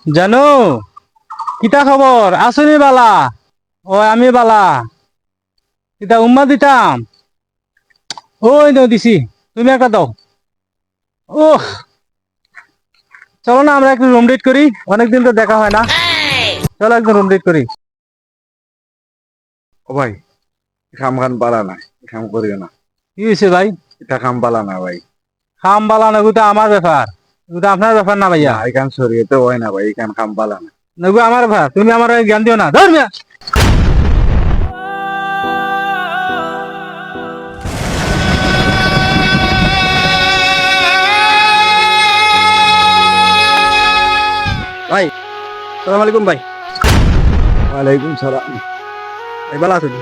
জানো কিতা খবর আসনি বালা? ও আমি বালা। কিতা উম্মা দিতাম। ওই তো দিছি, তুমি একটা দাও। ওহ, চলো না আমরা একটু রুম ডেট করি, অনেকদিন তো দেখা হয় না। চলো একদম রুম ডেট করি। ও ভাই, খাম খান বালা না, খাম করিও না। কি হয়েছে ভাই? এটা খাম বালা না ভাই। খাম বালা না গুতা আমার ব্যাপার, গুতা আপনার ব্যাপার না ভাইয়া। না এখান সরিয়ে তো হয় না ভাই, এখান খাম বালা না। নগু আমার ব্যাপার, তুমি আমার জ্ঞান দিও না, ধর মিয়া। ভাই, সালাম আলাইকুম ভাই। ওয়ালাইকুম সালাম। ভাই ভালো আছেন?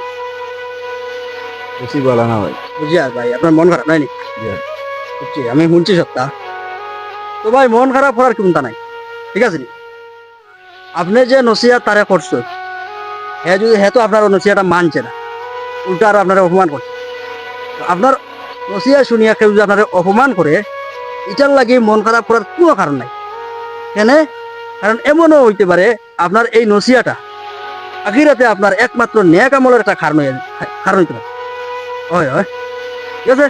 বেশি বালা না ভাই। বুঝি আর ভাই, আপনার মন খারাপ নাই নি? জি। বুঝছি, আমি শুনছি সপ্তাহ। তো ভাই মন খারাপ করার চিন্তা নাই, ঠিক আছে নি? আপনি যে নসিয়া তারে করছো, হ্যাঁ তো আপনার নসিয়াটা মানছে না, উল্টা আর আপনার অপমান করছে। তো আপনার নসিয়া শুনিয়া কেউ যদি আপনার অপমান করে, এটার লাগে মন খারাপ করার কোনো কারণ নাই। কেন? কারণ এমনও হইতে পারে আপনার এই নসিয়াটা আখিরাতে আপনার একমাত্র ন্যাক আমলের একটা কারণ হইতে পারে। হয় হয়, ঠিক আছে।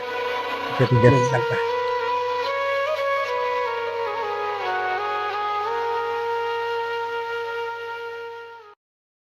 ঠিক আছে।